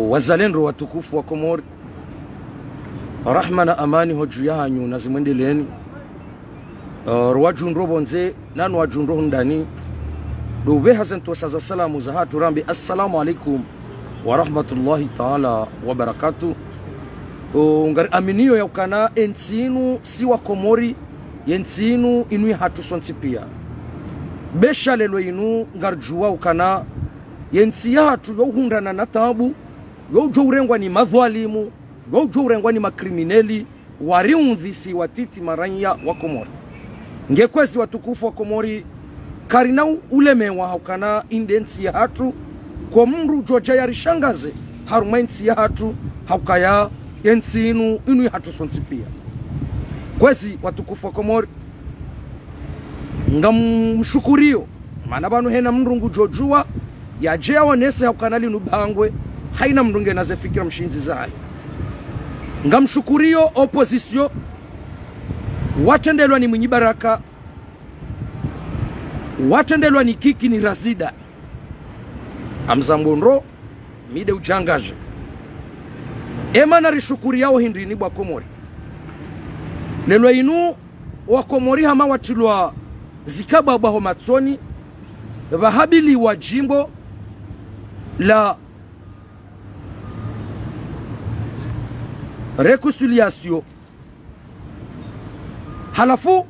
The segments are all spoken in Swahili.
wazalendo watukufu wa Komori, rahma na amani hoju yanyu na zimwendeleni. Rwajunro bonze nanu wajunro ndani dube hasan tosaza salamu za hatu rambi assalamu alaikum wa rahmatullahi ta'ala wa barakatuh. Ngari aminiyo ya ukana entinu siwa Komori yentinu inui hatu sonti pia besha lelo inu ngarjua ukana yenti hatu yohundana na tabu yojo urengwa ni madhalimu yojo urengwa ni makrimineli wariundhisi watiti maranya wa Komori. Ngekwezi watukufu wa Komori karina ulemewa haukana indensi ya hatu kwa mru joja yarishangaze harumainti ya hatu haukaya yenti inu hatu sonti pia. Kwezi watukufu wa Komori ngamshukurio maana banu hena mrungu jojua yajea wanese haukanali nubangwe haina mrunge naze fikira mshinzi zae. Ngamshukurio opposition watendelwa ni Mwinyi Baraka, watendelwa ni Kiki ni Razida amzambonro mide ujangaje ema na rishukuri yao hindini bwa Komori lelo inu wa Komori hama watilwa zikaba baho matsoni vahabili wa jimbo la reconciliation halafu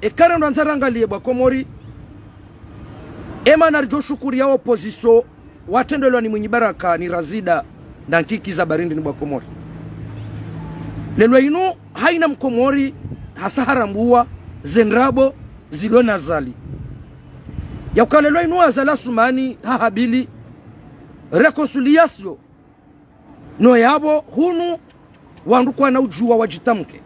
ekare ndo nzarangalie bwa Komori ema narjo shukuri ya opposition watendelwa ni Mwinyi Baraka ni Razida na Kiki za barindi ni bwa Komori lelo inu haina mkomori hasa harambua zenrabo zilona zali ya ukalelo inu azala sumani hahabili reconciliation no yabo hunu wandukwa na ujua wajitamke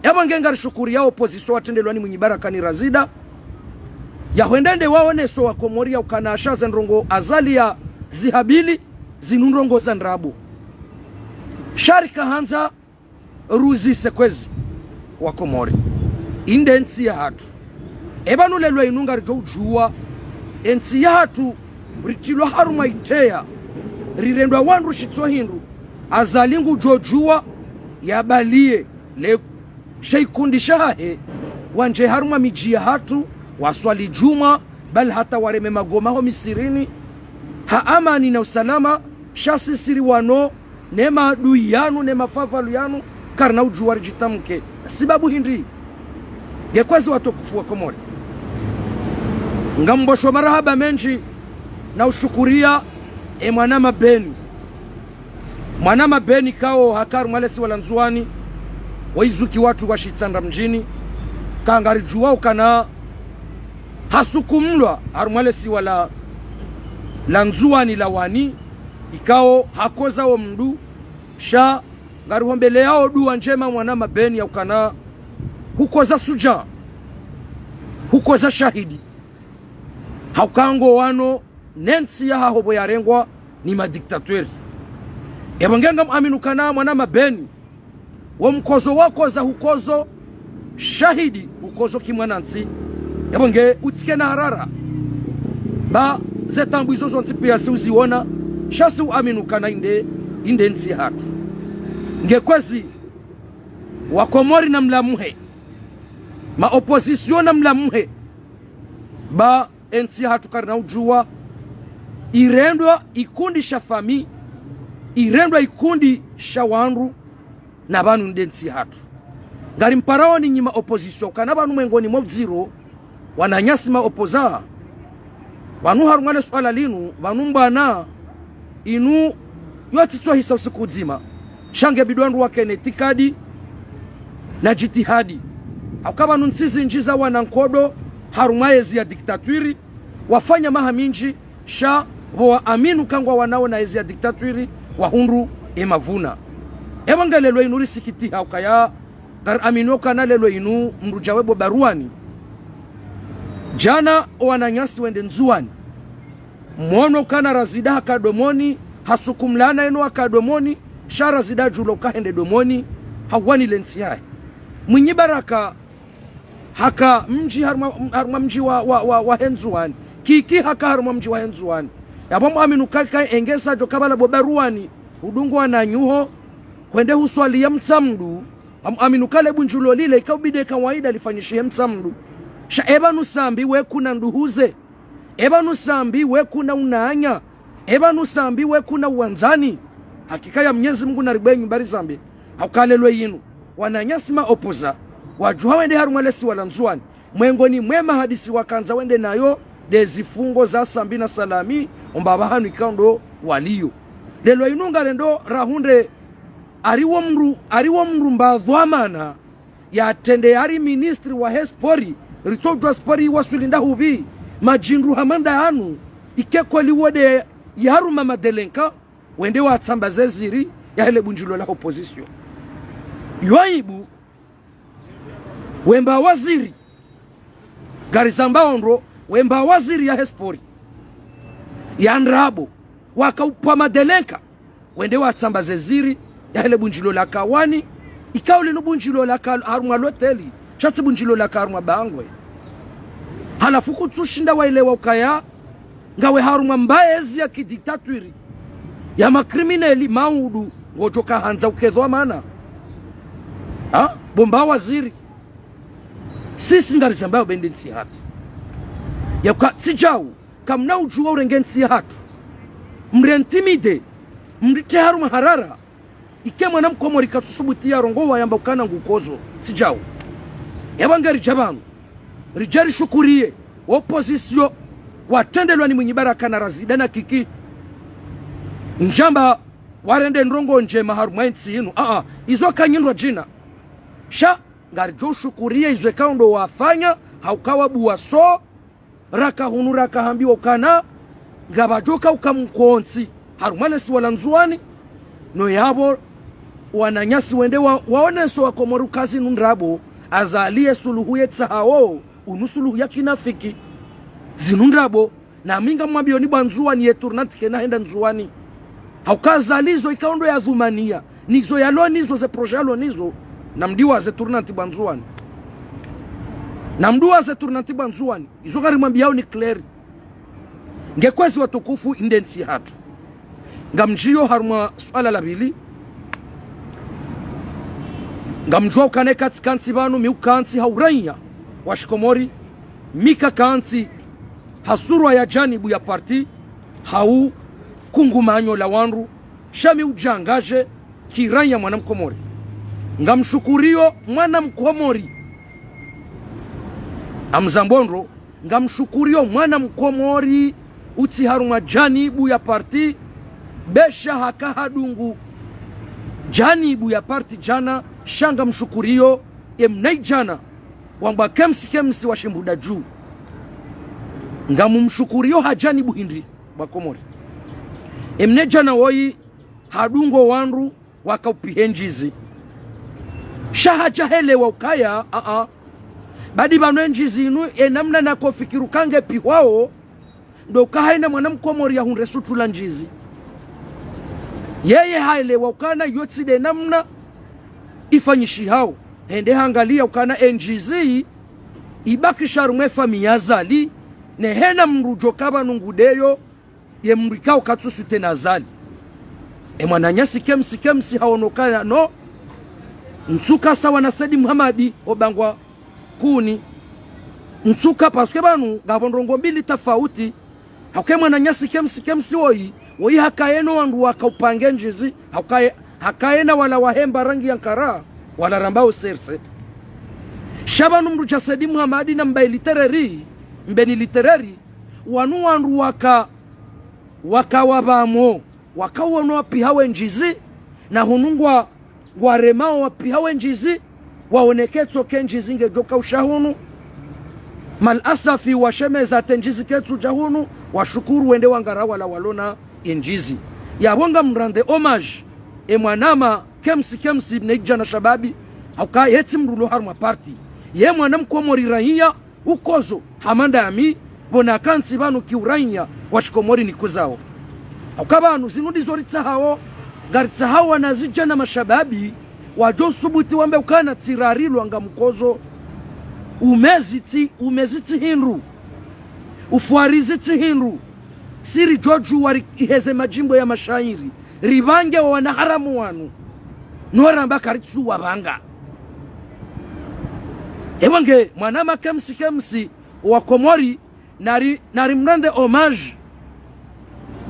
yaba ngenga rishukuri ya opposition watendelwa ni Mwinyi Baraka ni Razida ya huendende waone so wa Komori ya ukanasha zenrongo azali ya zihabili zinunrongo zanrabu sharika hanza ruzi sekwezi wa Komori indensi ya hatu ebanu lelwa inunga rijo ujua ensi ya hatu ritilwa haruma itea rirendwa wandu shitwa hindu azalingu jojua yabalie le sheikundi shahe wanje haruma miji ya hatu waswali juma bal hata wareme magoma ho misirini ha amani na usalama shasi siri wano nema adui yanu nema fafalu yanu karna ujua rijitamke sababu hindi gekwezi watukufu wa Komori ngambosho marahaba menji na ushukuria mwanama beni kao hakaru mwalesi wala nzuani waizuki watu washitsanda mjini kangari juwa ukana hasukumlwa harumwalesi wala lanzuani la wani ikao hakoza wa mdu sha ngari hombele yao duwa njema mwanama beni ya ukana huko za suja huko za shahidi haukango wano nensi ya hobo ya rengwa ni madiktatweri ebongenga aminu kana mwanama beni wa mkozo wako za hukozo shahidi hukozo kimwanansi ebonge utike na harara ba zetambu izo zonti pia si uziona shasi aminu kana inde nsi hatu ngekwezi wa Komori na mlamuhe ma opposition na mlamuhe ba ensi hatu karna ujua irendwa ikundi shafami irendwa ikundi shawanru na banu ndensi hatu ngari mparao ni nyima opposition kana banu mwengoni mobziro wananyasi ma opoza wanu harumale swala linu wanu mbana inu yotitwa hisa usiku zima shange bidwandu wake netikadi na jitihadi akaba nunsizi njiza wanankodo harumaezi ya diktatwiri wafanya mahaminji sha wa aminu kangwa wanao na ezi ya diktatwiri wahundu emavuna ebanga lelo inu risikiti haukaya gar aminu kana lelo inu mrujawebo baruani jana wananyasi wende nzuani mwono kana Razida hakadomoni hasukumlana eno hakadomoni sha Razida julo kahende domoni hawani lensi yae Mwinyi Baraka haka mji haruma mji wa Henzuani Kiki haka haruma mji wa Henzuani yabo aminu kaka engesa jo kabala bobaruani udungwa na nyuho kwende huswalia mtsamdu aminukale bunjulo lile ikabide kawaida lifanyishie mtsamdu sha eba nusambi we kuna nduhuze eba nusambi we kuna unaanya eba nusambi we kuna uwanzani hakika ya Mwenyezi Mungu na ribenyu bari zambi haukalelwe yinu wananyasima opoza wajuha wende harumwalesi walanzuani mwengoni mwema hadisi wakanza wende nayo dezifungo za sambi na salami ombaba hanu ikando waliyo lelo inunga rendo rahunde ariwo mru mbadhwamana ya tende yari ministri wa hespori ritojwa spori wasulinda hubi majinru hamanda hanu ikeko liwode yaru mama delenka wende wa tsamba zeziri ya hele bunjilo la opposition yuaibu wemba waziri garizamba onro wemba waziri ya hespori ya nrabo wakaupa madelenka wende wa tsamba zeziri ya hele bunjilo la kawani ikauli no bunjilo la harumwa loteli chatsi bunjilo la harumwa bangwe halafu kutsushinda wailewa ukaya ngawe harumwa mbaezi ya kidiktaturi ya makrimineli maudu ngojoka hanza ukedhwa mana bomba waziri sisi ngarizambayo bende nsi hatu ya sijau kamna ujua urenge nsi hatu mrentimide mrite harumwa harara ike mwana mkomori katusubutia rongowa yamba ukana ngukozo sijau yabanga rijabanu rijari shukurie opposition watendelwa ni mwenye baraka na razidana kiki njamba warende nrongo njema harumwa nsi inu izo kanyindwa jina sha ngarijo shukurie izo kaundo wafanya haukawa buwaso raka hunu raka hambiwa ukana ngabajoka ukamkonsi harumwa si walanzuani no yabo wananyasi wende waoneso wakomoru kazi nundrabo azalie suluhu yetsahao unusuluhu ya kinafiki zinundrabo na minga mwambio ni banzuani yeturnati kena henda nzuani haukazalizo ikaondo ya dhumania nizo yalo nizo ze projalo nizo na mdiwa ze turnati banzuani na mdiwa ze turnati banzuani izo gari mwambiao ni clear ngekwezi watukufu indensi hatu ngamjio harumwa swala la bili ngamjua ukane kansi banu miukansi hauranya washikomori mika kansi hasurwa ya janibu ya parti hau kungumanyo la wanru shami ujangaje kiranya mwana mkomori ngamshukurio mwana mkomori amzambonro ngamshukurio mwana mkomori uti harumwa janibu ya parti besha hakahadungu janibu ya parti jana shanga mshukurio emnai jana wamba kemsi washimbuda juu ngamu mshukurio hajanibu hindri bakomori emne jana woi hadungo wanru wakaupihenjizi shahaja hele wa ukaya badi bano enjizi inu enamna na kofikiru kange piwao ndo ukahaina mwana mkomori ya hunresutu la njizi yeye haile wa ukana yotside namna ifanyishi hao hende hangalia ukana NGZ ibakisha rumwefa miyazali nehena mrujo kaba nungudeyo ye mrikao katsusu tena zali mwananyasi kemsi haonokana no ntuka sawa na Saidi Muhammadi obangwa kuni ntuka paske banu gabondrongo mbili tofauti hauke mwananyasi kemsi woi hakaeno wandu wakaupange njizi hakaena wala wahemba rangi ya nkara wala rambao serse shabanu mrucha Saidi Muhammadi na mbeni literary wanu wandu wakawabamo wakawano wapihawe njizi na hunungwa waremao wapihawe njizi waoneketso kenjizi ngejoka ushahunu malasafi washemeza tenjizi ketsu jahunu washukuru wende wangara wala walona injizi yabonga mrande homage mwanama kemsi mneja na shababi hauka yeti mrulo harma party ye mwana mkomori raia ukozo hamanda ami bona kansi banu kiurainya washikomori nikuzao hauka banu zinudi zoritsa hao garitsa hao wanazija na mashababi wajosubuti wambe ukana tirarilu anga mkozo umeziti hinru ufuariziti hinru siri joju wari iheze majimbo ya mashairi ribange wa wanaharamu wanu noramba karitsu wabanga ewange mwanama kemsi wa Komori nari mrande homage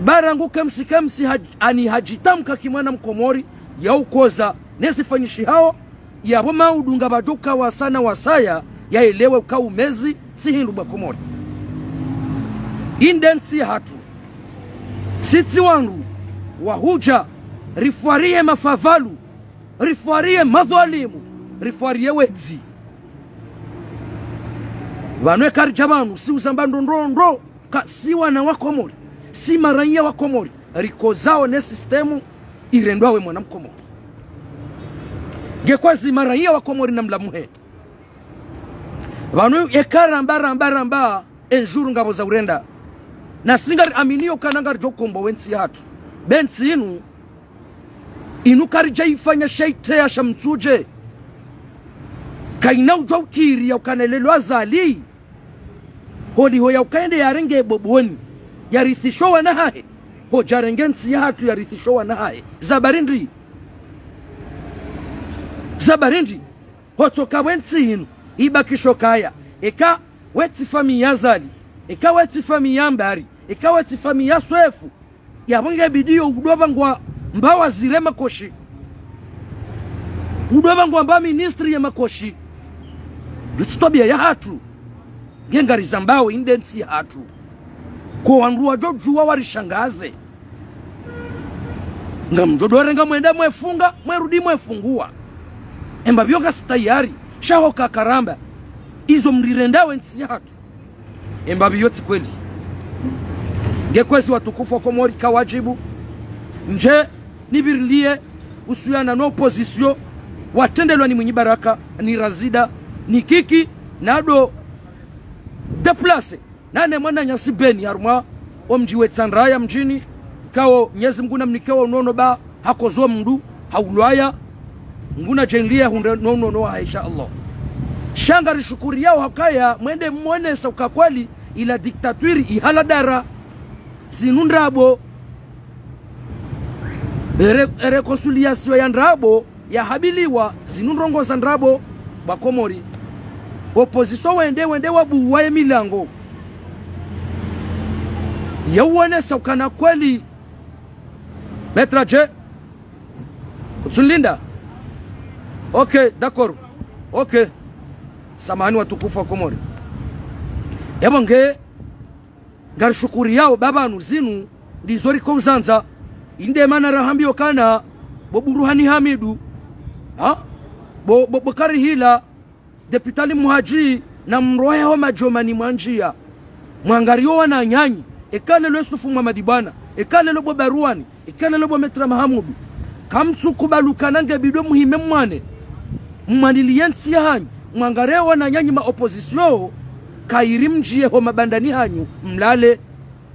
barangu kemsi ani hajitamka kimwana mkomori ya ukoza nesifanyishi hao yabo maudunga baduka wasana wasaya ya elewe ka umezi sihindu ba Komori indensi hatu siti wangu wahuja rifuarie mafavalu rifuarie madhalimu rifuarie wezi wanwe karijabanu si uzambando ndro si wana wa Komori si maranya wa Komori riko zao ne sistemu irendwawe mwana mkomori gekwazi maranya wa Komori na mlamuhe wanwe ekaramba enjuru ngabo za urenda na singari aminio kanangari jokombo wensi hatu bensi inu karija ifanya shaitea shamtuje kaina ujaukiri ya ukanelelo azali holi hoya ukaende ya renge boboni ya rithishowa na hae ho jarengensi ya hatu ya rithishowa na hae zabarindri ho toka wensi inu ibakisho kaya eka weti fami ya zali eka weti fami ya mbari eka weti fami ya swefu ya bunge bidiyo udoba ngwa mbawa zire makoshi udoba ngwa mba ministri ya makoshi rititobia ya hatu gengari zambao indensi ya hatu kwa wanduwa jojuwa warishangaze nga mjodore nga mwenda mwefunga mwerudi mwefungua emba bioga sitayari shaho kakaramba izo mrirendawe nsi ya hatu emba biyoti kweli ngekwezi watukufu wa Komori kawajibu nje nibirilie usuyana na opposition watendelwa ni mwenye baraka ni razida ni kiki nado deplace nane mwana nyasi beni harumwa omjiwe tsandraya mjini kao nyezi mguna mnikewa unono ba hakozo mndu haulwaya mguna jenlia hunde nono haisha Allah shangari shukuri yao hakaya mwende mwene sauka kweli ila diktaturi ihaladara sinundrabo reconciliation ya ndrabo ya habiliwa zinunrongo za ndrabo ba Komori opposition wende wabu wa milango ya uone saukana kweli metra je kutulinda okay d'accord okay samani watukufu wa Komori yabange garishukuri yao babanu zinu ndizori ko uzanza inde mana rahambio kana boburuhani hamidu ha bokari hila deputali muhaji na mrohe ho majomani mwanjia mwangario wana nyanyi ekale lo Yusufu Muhammad bwana ekale lo bobaruani ekale lo metra mahamudu kamtsu kubalukana ngebido muhime mwane mmaniliyensi hanyu mwangario wana nyanyi ma opposition kairi mjie ho mabandani hanyu mlale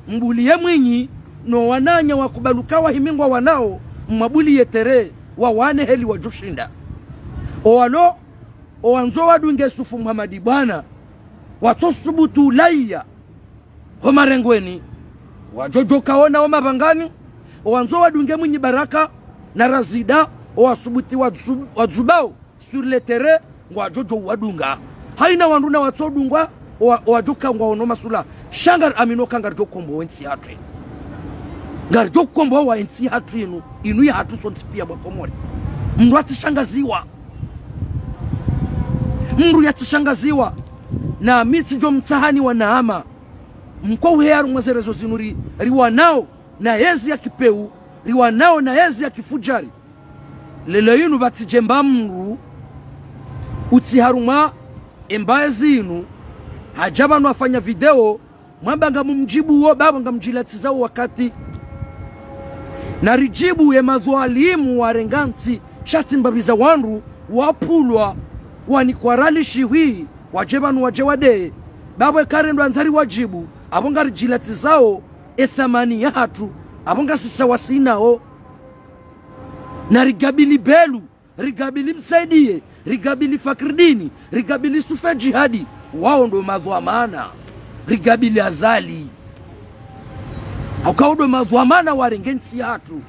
mbuliye mwinyi no wananya wakubalukawa himingwa wanao mwabuli yetere wa wane heli wajushinda owalo owanzo wadunge Yusufu Muhammad bwana watosubutu laiya ho marengweni wajojo kaona o mabangani owanzo wadunge mwinyi baraka na razida owasubuti wadzubao sur le terrain wajojo wadunga haina wanduna watodungwa wajuka ngwa ono masula shangar amino kangar jokombo wensi hatu ngar jokombo wa ensi hatu inu ya hatu sonti pia ba Komori mndu atishangaziwa mndu yatishangaziwa na miti jo mtahani wa naama mkwa uhearu mwazerezo zinuri riwanao na hezi ya kipeu riwanao na hezi ya kifujari lelo yinu batijemba mndu utiharuma embaye zinu hajaba nwafanya video mwambanga mumjibu uo baba nga mjilatizao wakati na rijibu ya madhualimu wa rengansi shati mbabiza wanru wapulwa wanikwarali shiwi wajebanu wajewade baba karendo anzari wajibu abonga rijilatizao ethamani ya hatu abonga sisa wasinao na rigabili belu rigabili msaidie rigabili Fakridini rigabili Sufa Jihadi wao ndo madhuamana rigabili azali akaudo madhuamana warengensi hatu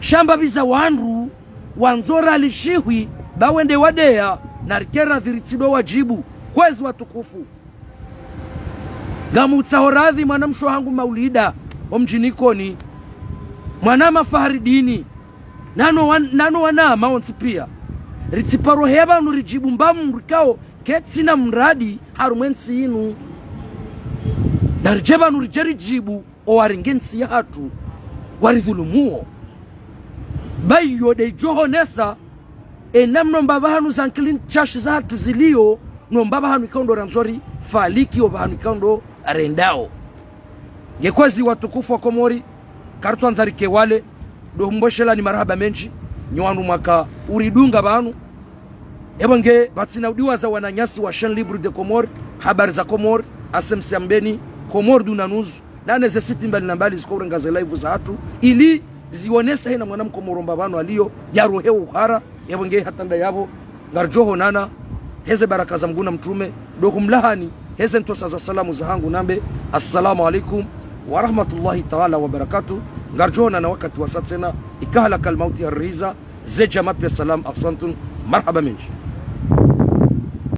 shamba biza wandu wanzora alishihwi bawende wadea na rikera dhiritido wajibu kwezi watukufu ngamutsahoradhi mwana msho hangu Maulida omjinikoni mwana Mafaharidini nano wana maonsi pia ritiparo heba nurijibu mbamu mrikao ketsina mradi harumwensi inu na rijeba nurijeri jibu owaringensi ya hatu waridhulumuo bayo de johonesa enamno mbaba hanu zankilin chashi za hatu zilio no mbaba hanu ikaundo ramzori faliki o bahanu ikaundo arendao ngekwezi watukufu wa Komori karutu anzari kewale do mboshela ni marahaba menji nywandu mwaka uridunga banu ebonge batsina udiwa za wananyasi wa Chaine Libre de Comore habari za Komori asemsiambeni Komori dunanuzu na necessity mbali na mbali zikorenga za live za hatu ili zionesa hina mwana mkomoromba banu alio yarohe uhara ebonge hatanda yabo ngarjoho nana heze baraka za mguna mtume do kumlahani heze ntosa za salamu za hangu nambe assalamu alaikum wa rahmatullahi ta'ala wa barakatuh ngarjona na wakati wa satsena ikahala kalmauti harriza zeja mapya salam asantun marhaba minji.